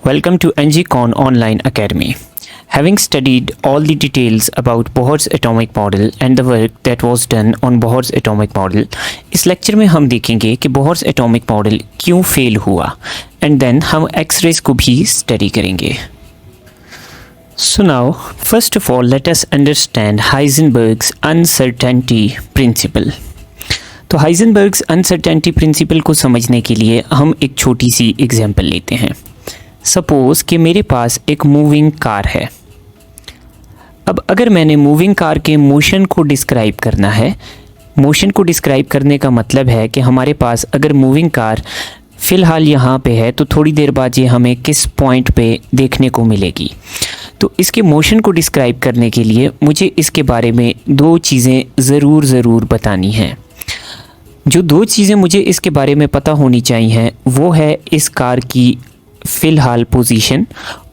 Welcome to NGCon Online Academy. Having studied all the details about Bohr's atomic model and the work that was done on Bohr's atomic model, इस lecture में हम देखेंगे कि Bohr's atomic model क्यों fail हुआ and then हम X-rays को भी स्टडी करेंगे. So now, first of all, let us understand Heisenberg's uncertainty principle. तो हाइजेनबर्ग्स अनसर्टेनिटी प्रिंसिपल को समझने के लिए हम एक छोटी सी एग्जांपल लेते हैं. सपोज़ कि मेरे पास एक मूविंग कार है. अब अगर मैंने मूविंग कार के मोशन को डिस्क्राइब करना है, मोशन को डिस्क्राइब करने का मतलब है कि हमारे पास अगर मूविंग कार फ़िलहाल यहाँ पे है तो थोड़ी देर बाद ये हमें किस पॉइंट पे देखने को मिलेगी. तो इसके मोशन को डिस्क्राइब करने के लिए मुझे इसके बारे में दो चीज़ें ज़रूर बतानी हैं. जो दो चीज़ें मुझे इसके बारे में पता होनी चाहिए वो है इस कार की फ़िलहाल पोजीशन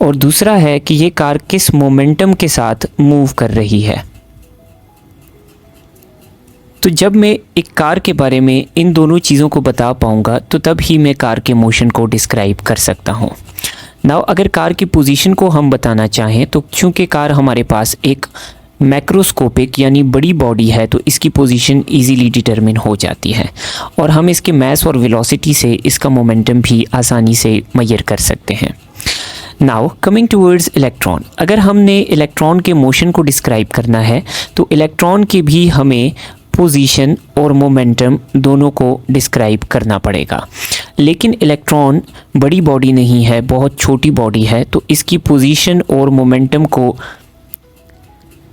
और दूसरा है कि ये कार किस मोमेंटम के साथ मूव कर रही है. तो जब मैं एक कार के बारे में इन दोनों चीज़ों को बता पाऊँगा तो तब ही मैं कार के मोशन को डिस्क्राइब कर सकता हूँ. नाउ अगर कार की पोजीशन को हम बताना चाहें तो चूँकि कार हमारे पास एक मैक्रोस्कोपिक यानी बड़ी बॉडी है तो इसकी पोजीशन इजीली डिटरमिन हो जाती है और हम इसके मास और वेलोसिटी से इसका मोमेंटम भी आसानी से मेजर कर सकते हैं. नाउ कमिंग टूवर्ड्स इलेक्ट्रॉन, अगर हमने इलेक्ट्रॉन के मोशन को डिस्क्राइब करना है तो इलेक्ट्रॉन की भी हमें पोजीशन और मोमेंटम दोनों को डिस्क्राइब करना पड़ेगा. लेकिन इलेक्ट्रॉन बड़ी बॉडी नहीं है, बहुत छोटी बॉडी है, तो इसकी पोजीशन और मोमेंटम को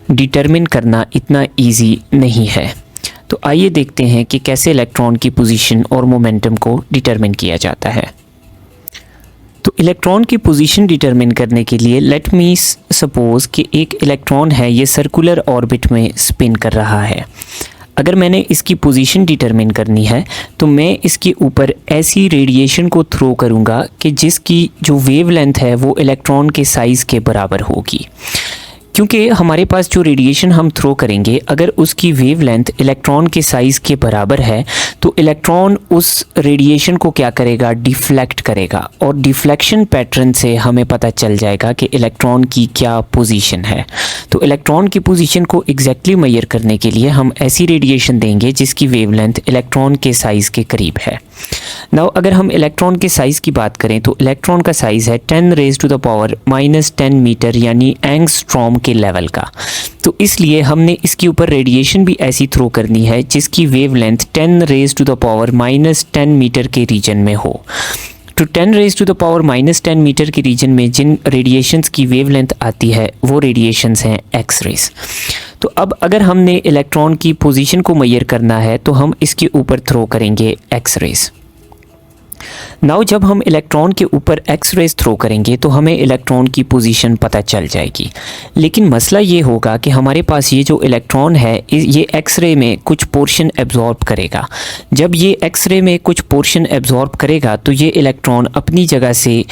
डिटरमिन करना इतना इजी नहीं है. तो आइए देखते हैं कि कैसे इलेक्ट्रॉन की पोजीशन और मोमेंटम को डिटरमिन किया जाता है. तो इलेक्ट्रॉन की पोजीशन डिटरमिन करने के लिए लेट मी सपोज़ कि एक इलेक्ट्रॉन है, ये सर्कुलर ऑर्बिट में स्पिन कर रहा है. अगर मैंने इसकी पोजीशन डिटरमिन करनी है तो मैं इसके ऊपर ऐसी रेडिएशन को थ्रो करूँगा कि जिसकी जो वेवलेंथ है वो इलेक्ट्रॉन के साइज़ के बराबर होगी. क्योंकि हमारे पास जो रेडिएशन हम थ्रो करेंगे अगर उसकी वेवलेंथ इलेक्ट्रॉन के साइज़ के बराबर है तो इलेक्ट्रॉन उस रेडिएशन को क्या करेगा, डिफ्लेक्ट करेगा और डिफ्लेक्शन पैटर्न से हमें पता चल जाएगा कि इलेक्ट्रॉन की क्या पोजीशन है. तो इलेक्ट्रॉन की पोजीशन को एग्जैक्टली मेजर करने के लिए हम ऐसी रेडिएशन देंगे जिसकी वेवलेंथ इलेक्ट्रॉन के साइज़ के करीब है. नाउ अगर हम इलेक्ट्रॉन के साइज़ की बात करें तो इलेक्ट्रॉन का साइज़ है 10⁻⁻10 मीटर यानी एंगस्ट्रॉम के लेवल का. तो इसलिए हमने इसके ऊपर रेडिएशन भी ऐसी थ्रो करनी है जिसकी वेवलेंथ 10⁻⁻10 मीटर के रीजन में हो. तो 10⁻⁻10 मीटर के रीजन में जिन रेडिएशंस की वेवलेंथ आती है वो रेडिएशंस हैं एक्स-रेज. तो अब अगर हमने इलेक्ट्रॉन की पोजीशन को मेजर करना है तो हम इसके ऊपर थ्रो करेंगे एक्स-रेज. नाउ जब हम इलेक्ट्रॉन के ऊपर एक्स-रेज थ्रो करेंगे तो हमें इलेक्ट्रॉन की पोजीशन पता चल जाएगी. लेकिन मसला ये होगा कि हमारे पास ये जो इलेक्ट्रॉन है ये एक्स-रे में कुछ पोर्शन एब्जॉर्ब करेगा. जब ये एक्स-रे में कुछ पोर्शन एब्जॉर्ब करेगा तो ये इलेक्ट्रॉन अपनी जगह से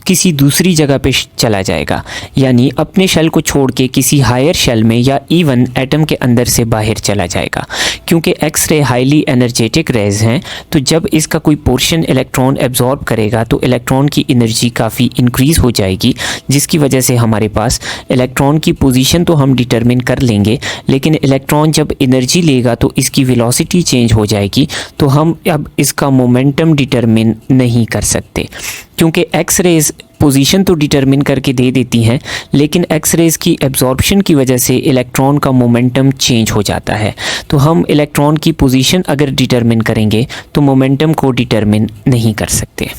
किसी दूसरी जगह पे चला जाएगा, यानी अपने शेल को छोड़ के किसी हायर शेल में या इवन एटम के अंदर से बाहर चला जाएगा. क्योंकि एक्स-रे हाईली एनर्जेटिक रेज हैं तो जब इसका कोई पोर्शन इलेक्ट्रॉन एब्जॉर्ब करेगा तो इलेक्ट्रॉन की एनर्जी काफ़ी इंक्रीज़ हो जाएगी, जिसकी वजह से हमारे पास इलेक्ट्रॉन की पोजीशन तो हम डिटरमिन कर लेंगे लेकिन इलेक्ट्रॉन जब एनर्जी लेगा तो इसकी वेलोसिटी चेंज हो जाएगी. तो हम अब इसका मोमेंटम डिटरमिन नहीं कर सकते क्योंकि एक्स-रेज पोजीशन तो डिटरमिन करके दे देती हैं लेकिन एक्स-रेज की एब्जॉर्प्शन की वजह से इलेक्ट्रॉन का मोमेंटम चेंज हो जाता है. तो हम इलेक्ट्रॉन की पोजीशन अगर डिटरमिन करेंगे तो मोमेंटम को डिटरमिन नहीं कर सकते.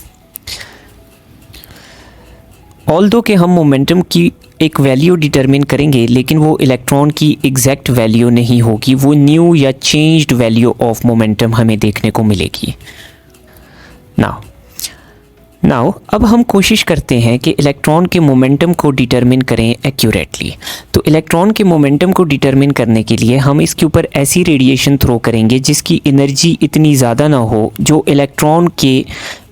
ऑल्दो कि हम मोमेंटम की एक वैल्यू डिटरमिन करेंगे लेकिन वो इलेक्ट्रॉन की एग्जैक्ट वैल्यू नहीं होगी, वो न्यू या चेंज्ड वैल्यू ऑफ मोमेंटम हमें देखने को मिलेगी. नाउ अब हम कोशिश करते हैं कि इलेक्ट्रॉन के मोमेंटम को डिटरमिन करें एक्यूरेटली. तो इलेक्ट्रॉन के मोमेंटम को डिटरमिन करने के लिए हम इसके ऊपर ऐसी रेडिएशन थ्रो करेंगे जिसकी एनर्जी इतनी ज़्यादा ना हो जो इलेक्ट्रॉन के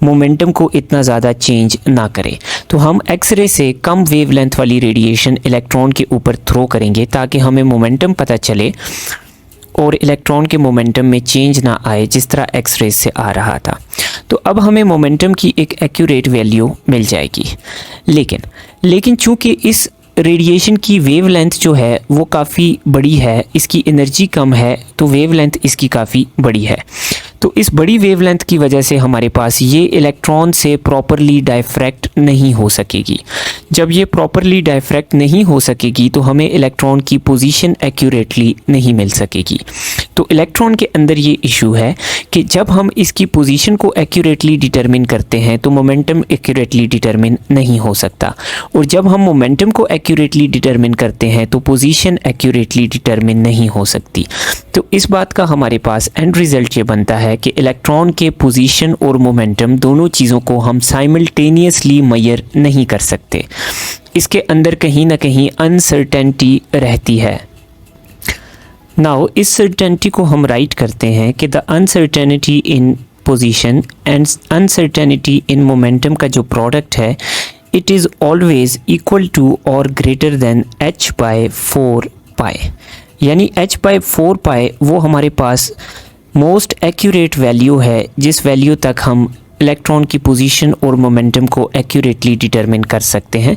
मोमेंटम को इतना ज़्यादा चेंज ना करे. तो हम एक्स-रे से कम वेवलेंथ वाली रेडिएशन इलेक्ट्रॉन के ऊपर थ्रो करेंगे ताकि हमें मोमेंटम पता चले और इलेक्ट्रॉन के मोमेंटम में चेंज ना आए जिस तरह एक्स-रे से आ रहा था. तो अब हमें मोमेंटम की एक एक्यूरेट वैल्यू मिल जाएगी। लेकिन चूँकि इस रेडिएशन की वेवलेंथ जो है वो काफ़ी बड़ी है, इसकी एनर्जी कम है, तो वेवलेंथ इसकी काफ़ी बड़ी है। तो इस बड़ी वेवलेंथ की वजह से हमारे पास ये इलेक्ट्रॉन से प्रॉपरली डायफ्रैक्ट नहीं हो सकेगी। जब ये प्रॉपरली डायफ्रैक्ट नहीं हो सकेगी तो हमें इलेक्ट्रॉन की पोजीशन एक्यूरेटली नहीं मिल सकेगी। तो इलेक्ट्रॉन के अंदर ये इशू है कि जब हम इसकी पोजीशन को एक्यूरेटली डिटरमिन करते हैं तो मोमेंटम एक्यूरेटली डिटरमिन नहीं हो सकता, और जब हम मोमेंटम को एक्यूरेटली डिटरमिन करते हैं तो पोजीशन एक्यूरेटली डिटरमिन नहीं हो सकती। तो इस बात का हमारे पास एंड रिज़ल्ट ये बनता है कि इलेक्ट्रॉन के पोजीशन और मोमेंटम दोनों चीज़ों को हम साइमल्टेनियसली मेजर नहीं कर सकते। इसके अंदर कहीं ना कहीं अनसर्टेनिटी रहती है। नाउ इस सर्टेनिटी को हम राइट करते हैं कि the uncertainty in position and uncertainty in momentum का जो प्रोडक्ट है it is always equal to और ग्रेटर देन h/4 पाई। यानी h/4 पाई वो हमारे पास मोस्ट एक्यूरेट वैल्यू है जिस वैल्यू तक हम इलेक्ट्रॉन की पोजीशन और मोमेंटम को एक्यूरेटली डिटरमिन कर सकते हैं।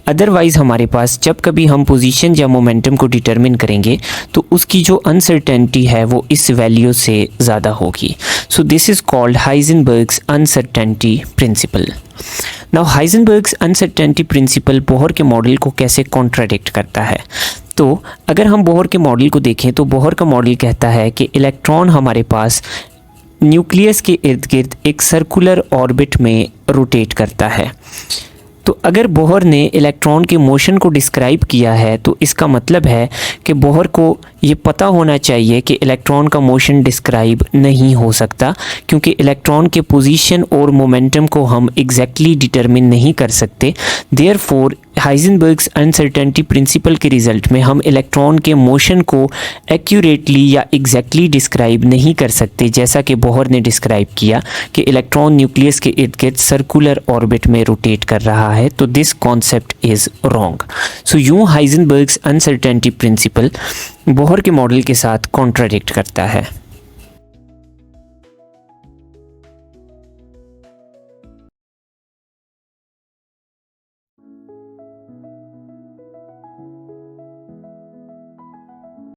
अदरवाइज़ हमारे पास जब कभी हम पोजीशन या मोमेंटम को डिटरमिन करेंगे तो उसकी जो अनसर्टेनिटी है वो इस वैल्यू से ज़्यादा होगी। So this is called Heisenberg's uncertainty principle. Now Heisenberg's uncertainty principle Bohr के मॉडल को कैसे कॉन्ट्राडिक्ट करता है? तो अगर हम बोहर के मॉडल को देखें तो बोहर का मॉडल कहता है कि इलेक्ट्रॉन हमारे पास न्यूक्लियस के इर्द गिर्द एक सर्कुलर ऑर्बिट में रोटेट करता है। तो अगर बोहर ने इलेक्ट्रॉन के मोशन को डिस्क्राइब किया है तो इसका मतलब है कि बोहर को ये पता होना चाहिए कि इलेक्ट्रॉन का मोशन डिस्क्राइब नहीं हो सकता, क्योंकि इलेक्ट्रॉन के पोजीशन और मोमेंटम को हम एग्जैक्टली डिटरमिन नहीं कर सकते। देयरफॉर हाइजेनबर्ग्स अनसर्टेनिटी प्रिंसिपल के रिज़ल्ट में हम इलेक्ट्रॉन के मोशन को एक्यूरेटली या एग्जैक्टली डिस्क्राइब नहीं कर सकते, जैसा कि बोहर ने डिस्क्राइब किया कि इलेक्ट्रॉन न्यूक्लियस के इर्द गिर्द सर्कुलर ऑर्बिट में रोटेट कर रहा है। तो दिस कॉन्सेप्ट इज़ रॉन्ग। सो यूँ हाइजेनबर्ग्स अनसर्टेनिटी प्रिंसिपल बोहर के मॉडल के साथ कॉन्ट्राडिक्ट करता है।